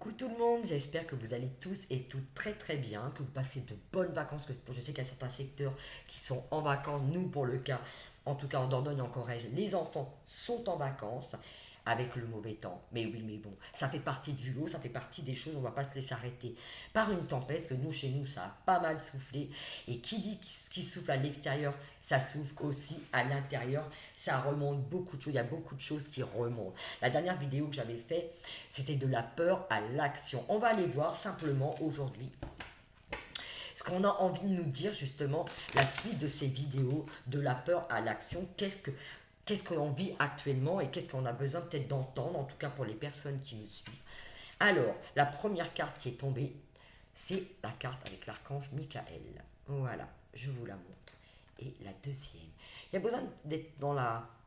Coucou tout le monde, j'espère que vous allez tous et toutes très très bien, que vous passez de bonnes vacances, que je sais qu'il y a certains secteurs qui sont en vacances, nous pour le cas, en tout cas en Dordogne et en Corrèze, les enfants sont en vacances avec le mauvais temps. Mais oui, mais bon, ça fait partie du lot, ça fait partie des choses, on ne va pas se laisser arrêter par une tempête, que nous chez nous ça a pas mal soufflé, et qui dit qui souffle à l'extérieur, ça souffle aussi à l'intérieur, ça remonte beaucoup de choses, il y a beaucoup de choses qui remontent. La dernière vidéo que j'avais faite, c'était de la peur à l'action. On va aller voir simplement aujourd'hui ce qu'on a envie de nous dire justement, la suite de ces vidéos, de la peur à l'action, qu'est-ce qu'on vit actuellement et qu'est-ce qu'on a besoin peut-être d'entendre, en tout cas pour les personnes qui nous suivent. Alors, la première carte qui est tombée, c'est la carte avec l'archange Michael. Voilà, je vous la montre. Et la deuxième, il y a besoin d'être dans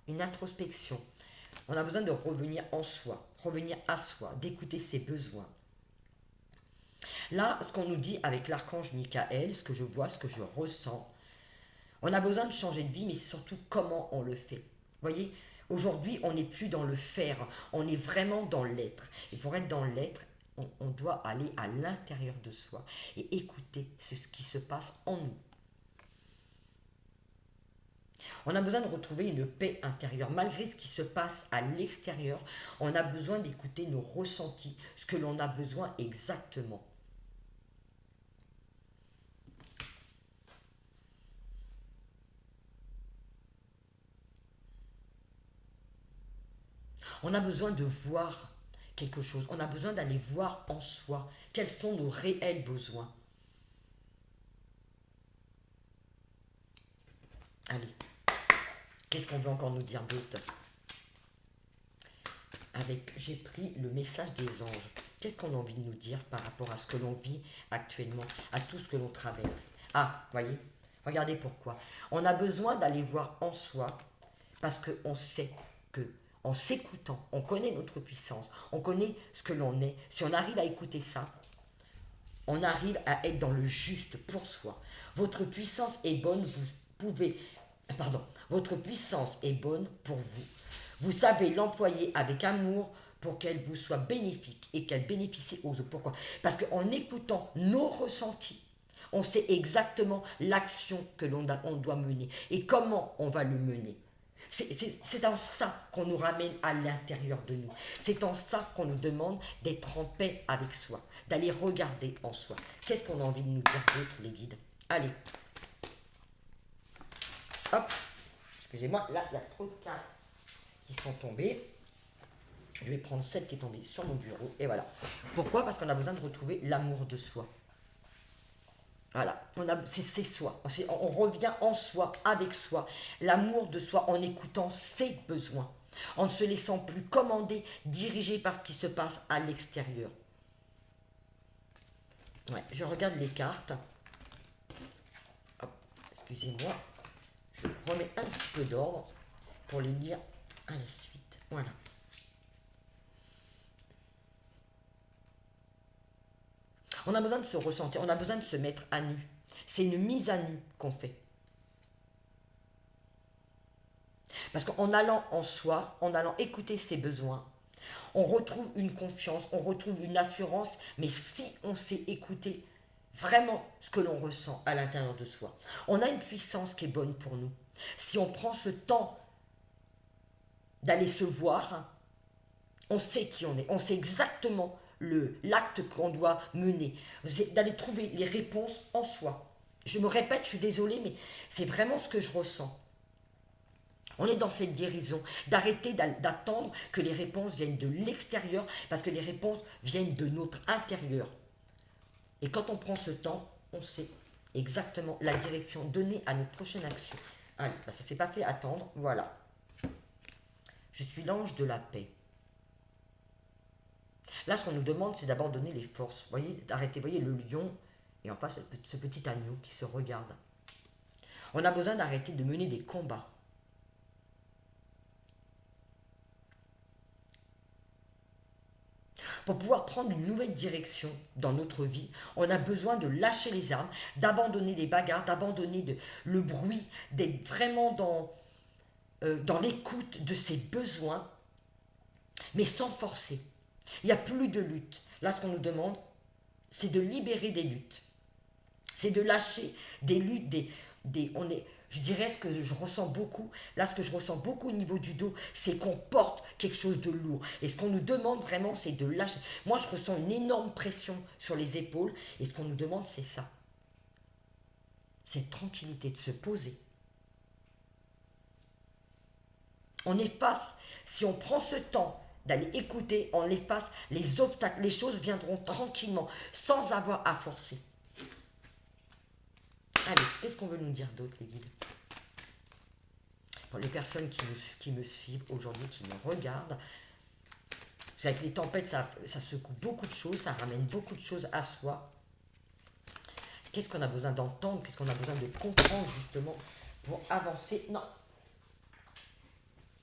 une introspection. On a besoin de revenir en soi, revenir à soi, d'écouter ses besoins. Là, ce qu'on nous dit avec l'archange Michael, ce que je vois, ce que je ressens, on a besoin de changer de vie, mais surtout comment on le fait. Vous voyez, aujourd'hui, on n'est plus dans le faire, on est vraiment dans l'être. Et pour être dans l'être, on doit aller à l'intérieur de soi et écouter ce qui se passe en nous. On a besoin de retrouver une paix intérieure. Malgré ce qui se passe à l'extérieur, on a besoin d'écouter nos ressentis, ce que l'on a besoin exactement. On a besoin de voir quelque chose. On a besoin d'aller voir en soi quels sont nos réels besoins. Allez, qu'est-ce qu'on veut encore nous dire d'autre? J'ai pris le message des anges. Qu'est-ce qu'on a envie de nous dire par rapport à ce que l'on vit actuellement, à tout ce que l'on traverse? Ah, voyez, regardez pourquoi. On a besoin d'aller voir en soi parce qu'on sait que en s'écoutant, on connaît notre puissance, on connaît ce que l'on est. Si on arrive à écouter ça, on arrive à être dans le juste pour soi. Votre puissance est bonne, vous pouvez, pardon, votre puissance est bonne pour vous. Vous savez l'employer avec amour pour qu'elle vous soit bénéfique et qu'elle bénéficie aux autres. Pourquoi? Parce qu'en écoutant nos ressentis, on sait exactement l'action que l'on doit mener et comment on va le mener. C'est en ça qu'on nous ramène à l'intérieur de nous. C'est en ça qu'on nous demande d'être en paix avec soi, d'aller regarder en soi. Qu'est-ce qu'on a envie de nous dire d'autre, les guides? Allez. Hop. Excusez-moi, là, il y a trop de cartes qui sont tombées. Je vais prendre celle qui est tombée sur mon bureau. Et voilà. Pourquoi? Parce qu'on a besoin de retrouver l'amour de soi. Voilà, c'est soi. On revient en soi, avec soi, l'amour de soi en écoutant ses besoins, en ne se laissant plus commander, diriger par ce qui se passe à l'extérieur. Ouais, je regarde les cartes. Hop, excusez-moi, je remets un petit peu d'ordre pour les lire à la suite. Voilà. On a besoin de se ressentir, on a besoin de se mettre à nu. C'est une mise à nu qu'on fait. Parce qu'en allant en soi, en allant écouter ses besoins, on retrouve une confiance, on retrouve une assurance, mais si on sait écouter vraiment ce que l'on ressent à l'intérieur de soi, on a une puissance qui est bonne pour nous. Si on prend ce temps d'aller se voir, on sait qui on est, on sait exactement l'acte qu'on doit mener, d'aller trouver les réponses en soi. Je me répète, je suis désolée, mais c'est vraiment ce que je ressens. On est dans cette guérison, d'arrêter d'attendre que les réponses viennent de l'extérieur, parce que les réponses viennent de notre intérieur. Et quand on prend ce temps, on sait exactement la direction donnée à notre prochaine action. Allez, ça ne s'est pas fait attendre, voilà. Je suis l'ange de la paix. Là, ce qu'on nous demande, c'est d'abandonner les forces. Vous voyez, d'arrêter, vous voyez, le lion, et en face, ce petit agneau qui se regarde. On a besoin d'arrêter de mener des combats. Pour pouvoir prendre une nouvelle direction dans notre vie, on a besoin de lâcher les armes, d'abandonner les bagarres, d'abandonner le bruit, d'être vraiment dans l'écoute de ses besoins, mais sans forcer. Il n'y a plus de lutte. Là, ce qu'on nous demande, c'est de libérer des luttes. C'est de lâcher des luttes, je dirais ce que je ressens beaucoup, là ce que je ressens beaucoup au niveau du dos, c'est qu'on porte quelque chose de lourd. Et ce qu'on nous demande vraiment, c'est de lâcher. Moi, je ressens une énorme pression sur les épaules, et ce qu'on nous demande, c'est ça. C'est tranquillité, de se poser. On efface, si on prend ce temps d'aller écouter, on efface les obstacles, les choses viendront tranquillement, sans avoir à forcer. Allez, qu'est-ce qu'on veut nous dire d'autre, les guides? Pour les personnes qui me suivent aujourd'hui, qui me regardent, c'est avec les tempêtes, ça secoue beaucoup de choses, ça ramène beaucoup de choses à soi. Qu'est-ce qu'on a besoin d'entendre? Qu'est-ce qu'on a besoin de comprendre, justement, pour avancer? Non.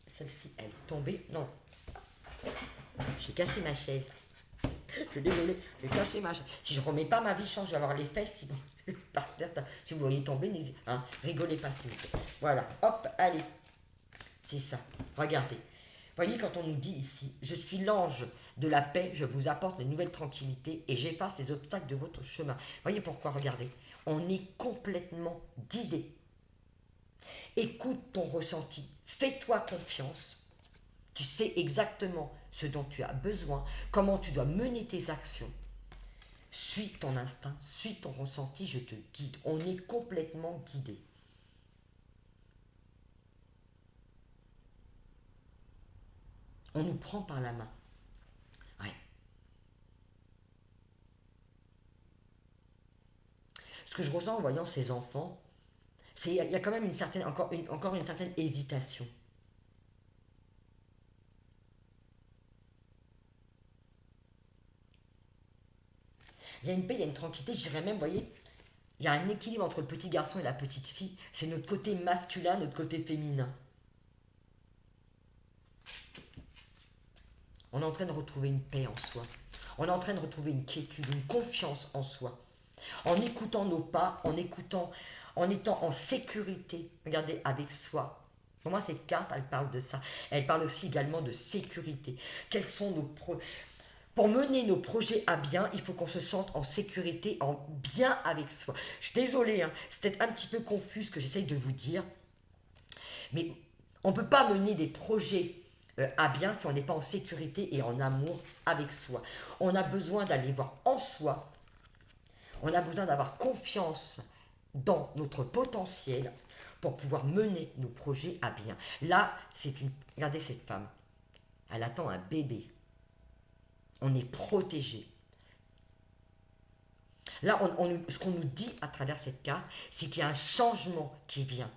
Celle-ci, elle est tombée. Non. J'ai cassé ma chaise. Je suis désolée, j'ai cassé ma chaise. Si je ne remets pas ma vie, je vais avoir les fesses qui vont par terre. Si vous voyez tomber, rigolez pas s'il vous plaît. Voilà, hop, allez. C'est ça, regardez. Voyez quand on nous dit ici, je suis l'ange de la paix, je vous apporte une nouvelle tranquillité et j'efface les obstacles de votre chemin. Voyez pourquoi, regardez. On est complètement guidé. Écoute ton ressenti, fais-toi confiance. Tu sais exactement ce dont tu as besoin, comment tu dois mener tes actions. Suis ton instinct, suis ton ressenti, je te guide. On est complètement guidé. On nous prend par la main. Ouais. Ce que je ressens en voyant ces enfants, c'est il y a quand même encore une certaine hésitation. Il y a une paix, il y a une tranquillité, je dirais même, vous voyez, il y a un équilibre entre le petit garçon et la petite fille. C'est notre côté masculin, notre côté féminin. On est en train de retrouver une paix en soi. On est en train de retrouver une quiétude, une confiance en soi. En écoutant nos pas, en étant en sécurité, regardez, avec soi. Pour moi, cette carte, elle parle de ça. Elle parle aussi également de sécurité. Quels sont Pour mener nos projets à bien, il faut qu'on se sente en sécurité, en bien avec soi. Je suis désolée, hein, c'est peut-être un petit peu confus ce que j'essaye de vous dire, mais on ne peut pas mener des projets à bien si on n'est pas en sécurité et en amour avec soi. On a besoin d'aller voir en soi, on a besoin d'avoir confiance dans notre potentiel pour pouvoir mener nos projets à bien. Là, regardez cette femme, elle attend un bébé. On est protégé. Là, ce qu'on nous dit à travers cette carte, c'est qu'il y a un changement qui vient.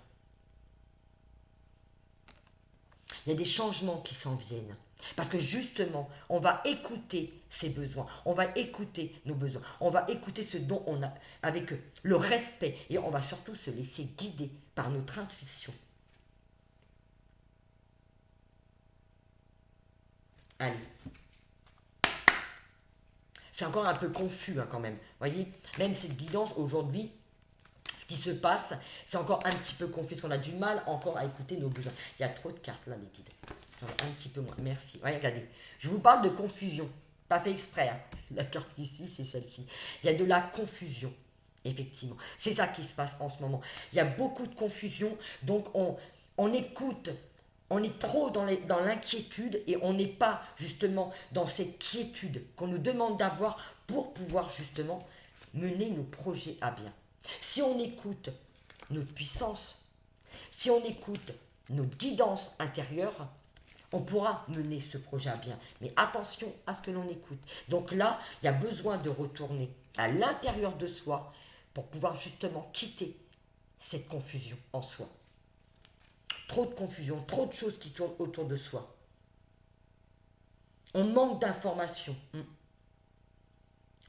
Il y a des changements qui s'en viennent. Parce que justement, on va écouter ses besoins, on va écouter nos besoins, on va écouter ce dont on a, avec le respect, et on va surtout se laisser guider par notre intuition. Allez. C'est encore un peu confus quand même. Vous voyez, même cette guidance aujourd'hui, ce qui se passe, c'est encore un petit peu confus, parce qu'on a du mal encore à écouter nos besoins. Il y a trop de cartes là, les guides. Un petit peu moins. Merci. Ouais, regardez. Je vous parle de confusion. Pas fait exprès. Hein. La carte qui suit, c'est celle-ci. Il y a de la confusion. Effectivement. C'est ça qui se passe en ce moment. Il y a beaucoup de confusion. Donc, on écoute. On est trop dans l'inquiétude et on n'est pas justement dans cette quiétude qu'on nous demande d'avoir pour pouvoir justement mener nos projets à bien. Si on écoute notre puissance, si on écoute notre guidance intérieure, on pourra mener ce projet à bien. Mais attention à ce que l'on écoute. Donc là, il y a besoin de retourner à l'intérieur de soi pour pouvoir justement quitter cette confusion en soi. Trop de confusion, trop de choses qui tournent autour de soi. On manque d'informations.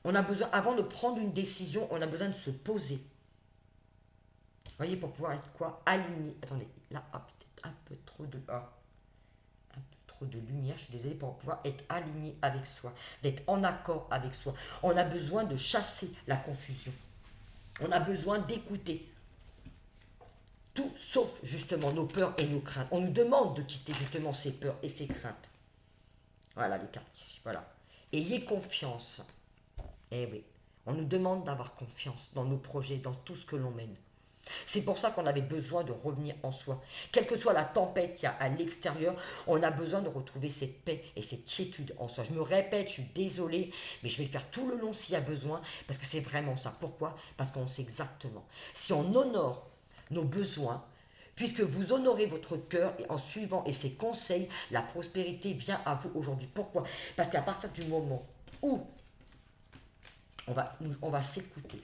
On a besoin, avant de prendre une décision, on a besoin de se poser. Vous voyez, pour pouvoir être quoi? Aligné. Attendez, là, peut-être un peu trop de... un peu trop de lumière, je suis désolée, pour pouvoir être aligné avec soi, d'être en accord avec soi. On a besoin de chasser la confusion. On a besoin d'écouter. Tout sauf justement nos peurs et nos craintes. On nous demande de quitter justement ces peurs et ces craintes. Voilà les cartes ici, voilà. Ayez confiance. Eh oui, on nous demande d'avoir confiance dans nos projets, dans tout ce que l'on mène. C'est pour ça qu'on avait besoin de revenir en soi. Quelle que soit la tempête qu'il y a à l'extérieur, on a besoin de retrouver cette paix et cette quiétude en soi. Je me répète, je suis désolée, mais je vais le faire tout le long s'il y a besoin, parce que c'est vraiment ça. Pourquoi? Parce qu'on sait exactement. Si on honore nos besoins, puisque vous honorez votre cœur et en suivant et ses conseils, la prospérité vient à vous aujourd'hui. Pourquoi? Parce qu'à partir du moment où on va s'écouter,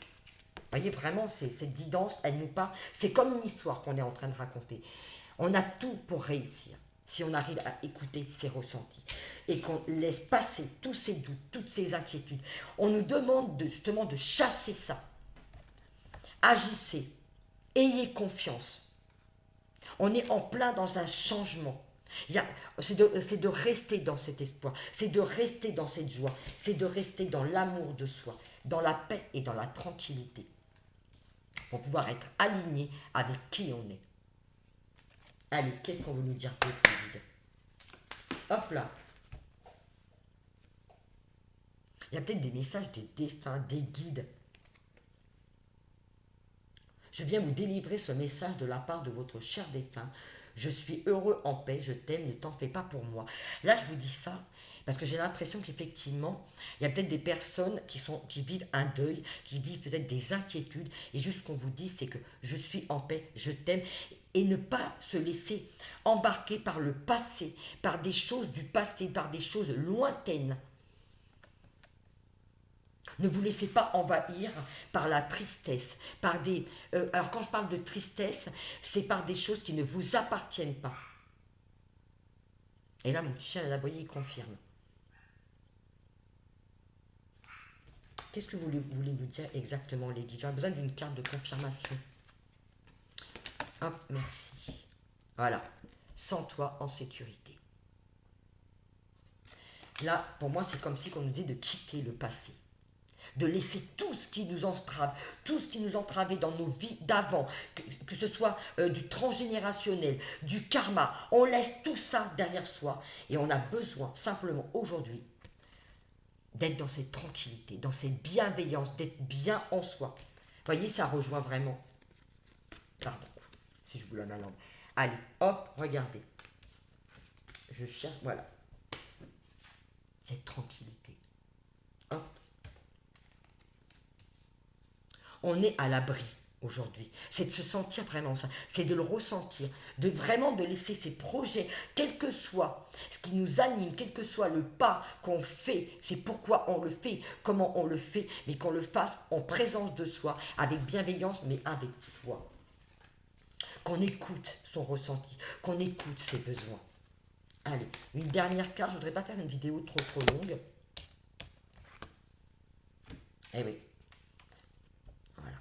voyez, vraiment, cette guidance, elle nous parle. C'est comme une histoire qu'on est en train de raconter. On a tout pour réussir si on arrive à écouter ses ressentis et qu'on laisse passer tous ces doutes, toutes ces inquiétudes. On nous demande justement de chasser ça. Agissez, ayez confiance. On est en plein dans un changement. C'est de rester dans cet espoir, c'est de rester dans cette joie, c'est de rester dans l'amour de soi, dans la paix et dans la tranquillité, pour pouvoir être aligné avec qui on est. Allez, qu'est-ce qu'on veut nous dire d'autre, le guide? Hop là. Il y a peut-être des messages des défunts, des guides. Je viens vous délivrer ce message de la part de votre cher défunt. Je suis heureux en paix, je t'aime, ne t'en fais pas pour moi. Là, je vous dis ça parce que j'ai l'impression qu'effectivement, il y a peut-être des personnes qui vivent un deuil, qui vivent peut-être des inquiétudes. Et juste ce qu'on vous dit, c'est que je suis en paix, je t'aime. Et ne pas se laisser embarquer par le passé, par des choses du passé, par des choses lointaines. Ne vous laissez pas envahir par la tristesse, par des... alors quand je parle de tristesse, c'est par des choses qui ne vous appartiennent pas. Et là, mon petit chien, l'aboyer, il confirme. Qu'est-ce que vous voulez nous dire exactement, les guides? J'aurais besoin d'une carte de confirmation. Hop, merci. Voilà. Sens-toi en sécurité. Là, pour moi, c'est comme si on nous disait de quitter le passé. De laisser tout ce qui nous entrave, tout ce qui nous entravait dans nos vies d'avant, que ce soit du transgénérationnel, du karma. On laisse tout ça derrière soi et on a besoin simplement aujourd'hui d'être dans cette tranquillité, dans cette bienveillance, d'être bien en soi. Vous voyez, ça rejoint vraiment. Pardon, si je vous la langue. Allez, hop, regardez. Je cherche, voilà. Cette tranquillité. Hop. On est à l'abri aujourd'hui. C'est de se sentir vraiment ça. C'est de le ressentir. De vraiment de laisser ses projets, quel que soit ce qui nous anime, quel que soit le pas qu'on fait, c'est pourquoi on le fait, comment on le fait, mais qu'on le fasse en présence de soi, avec bienveillance, mais avec foi. Qu'on écoute son ressenti, qu'on écoute ses besoins. Allez, une dernière carte. Je ne voudrais pas faire une vidéo trop longue. Eh oui. Voilà.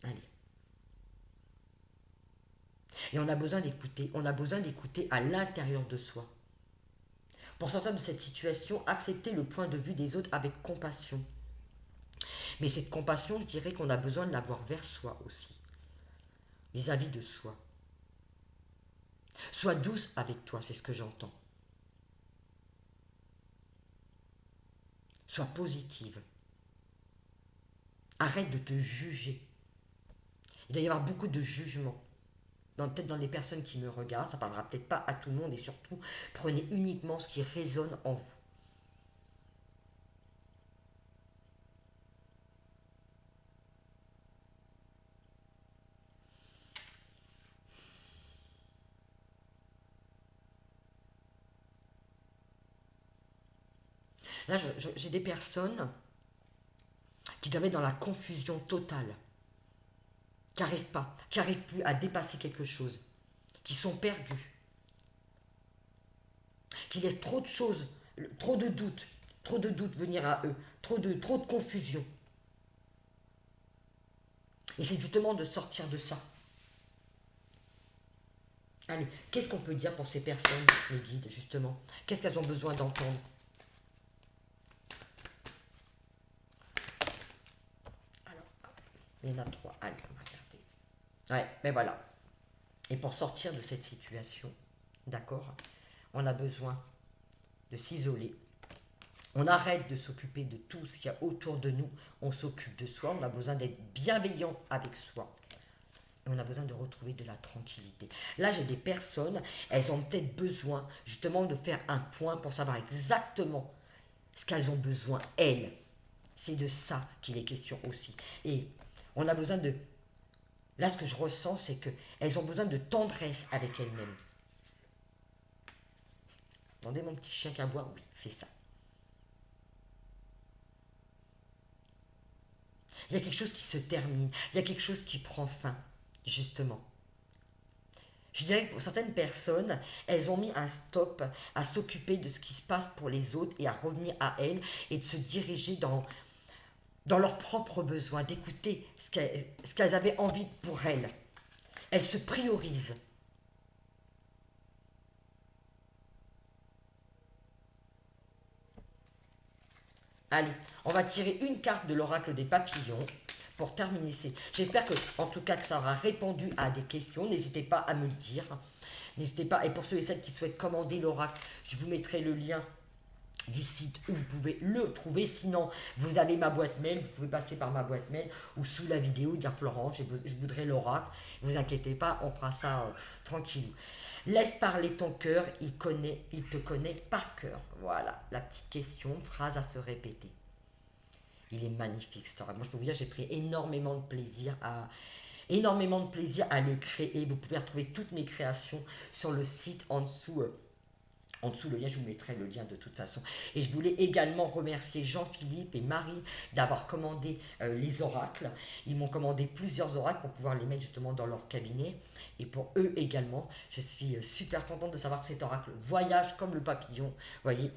Allez. Et on a besoin d'écouter à l'intérieur de soi. Pour sortir de cette situation, accepter le point de vue des autres avec compassion. Mais cette compassion, je dirais qu'on a besoin de l'avoir vers soi aussi, vis-à-vis de soi. Sois douce avec toi, c'est ce que j'entends. Sois positive. Arrête de te juger. Il doit y avoir beaucoup de jugement. Peut-être dans les personnes qui me regardent, ça ne parlera peut-être pas à tout le monde et surtout, prenez uniquement ce qui résonne en vous. Là, j'ai des personnes qui doivent être dans la confusion totale, qui n'arrivent plus à dépasser quelque chose, qui sont perdus, qui laissent trop de choses, trop de doutes venir à eux, trop de confusion. Et c'est justement de sortir de ça. Allez, qu'est-ce qu'on peut dire pour ces personnes, les guides, justement? Qu'est-ce qu'elles ont besoin d'entendre? Alors, il y en a 3. Allez, on va regarder. Ouais, mais voilà. Et pour sortir de cette situation, d'accord, on a besoin de s'isoler, On arrête de s'occuper de tout ce qu'il y a autour de nous, on s'occupe de soi, on a besoin d'être bienveillant avec soi. Et on a besoin de retrouver de la tranquillité. Là, j'ai des personnes, elles ont peut-être besoin justement de faire un point pour savoir exactement ce qu'elles ont besoin, elles. C'est de ça qu'il est question aussi. Et on a besoin de... Là, ce que je ressens, c'est qu'elles ont besoin de tendresse avec elles-mêmes. Entendez mon petit chien qui aboie? Oui, c'est ça. Il y a quelque chose qui se termine, il y a quelque chose qui prend fin, justement. Je dirais que pour certaines personnes, elles ont mis un stop à s'occuper de ce qui se passe pour les autres et à revenir à elles et de se diriger dans leurs propres besoins, d'écouter ce qu'elles avaient envie pour elles. Elles se priorisent. Allez, on va tirer une carte de l'oracle des papillons pour terminer. J'espère que, en tout cas, que ça aura répondu à des questions. N'hésitez pas à me le dire. N'hésitez pas. Et pour ceux et celles qui souhaitent commander l'oracle, je vous mettrai le lien du site où vous pouvez le trouver. Sinon, vous avez ma boîte mail. Vous pouvez passer par ma boîte mail ou sous la vidéo dire Florence, je voudrais l'oracle. Ne vous inquiétez pas, on fera ça tranquille. Laisse parler ton cœur, il te connaît par cœur. Voilà, la petite question, phrase à se répéter. Il est magnifique cet oracle. Moi, je peux vous dire, j'ai pris énormément de plaisir à le créer. Vous pouvez retrouver toutes mes créations sur le site en dessous. En dessous, le lien, je vous mettrai le lien de toute façon. Et je voulais également remercier Jean-Philippe et Marie d'avoir commandé les oracles. Ils m'ont commandé plusieurs oracles pour pouvoir les mettre justement dans leur cabinet. Et pour eux également, je suis super contente de savoir que cet oracle voyage comme le papillon. Voyez.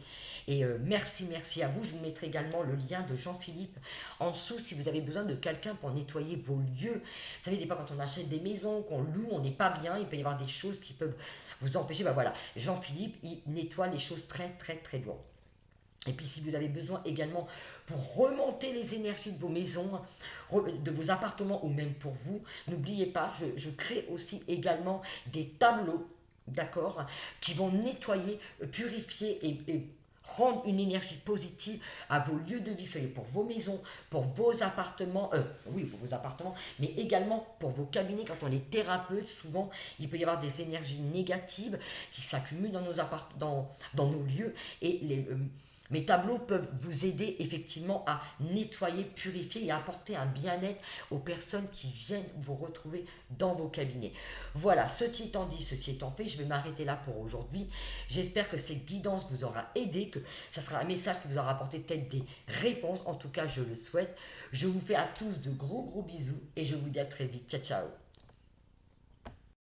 Et merci à vous. Je vous mettrai également le lien de Jean-Philippe en dessous si vous avez besoin de quelqu'un pour nettoyer vos lieux. Vous savez, des fois quand on achète des maisons, qu'on loue, on n'est pas bien, il peut y avoir des choses qui peuvent vous empêcher. Ben voilà, Jean-Philippe, il nettoie les choses très loin. Et puis si vous avez besoin également pour remonter les énergies de vos maisons, de vos appartements ou même pour vous, n'oubliez pas, je crée aussi également des tableaux, d'accord, qui vont nettoyer, purifier et rendre une énergie positive à vos lieux de vie, que ce soit pour vos maisons, pour vos appartements, oui, pour vos appartements, mais également pour vos cabinets. Quand on est thérapeute, souvent, il peut y avoir des énergies négatives qui s'accumulent dans dans nos lieux et mes tableaux peuvent vous aider effectivement à nettoyer, purifier et apporter un bien-être aux personnes qui viennent vous retrouver dans vos cabinets. Voilà, ceci étant dit, ceci étant fait, je vais m'arrêter là pour aujourd'hui. J'espère que cette guidance vous aura aidé, que ça sera un message qui vous aura apporté peut-être des réponses. En tout cas, je le souhaite. Je vous fais à tous de gros bisous et je vous dis à très vite. Ciao, ciao.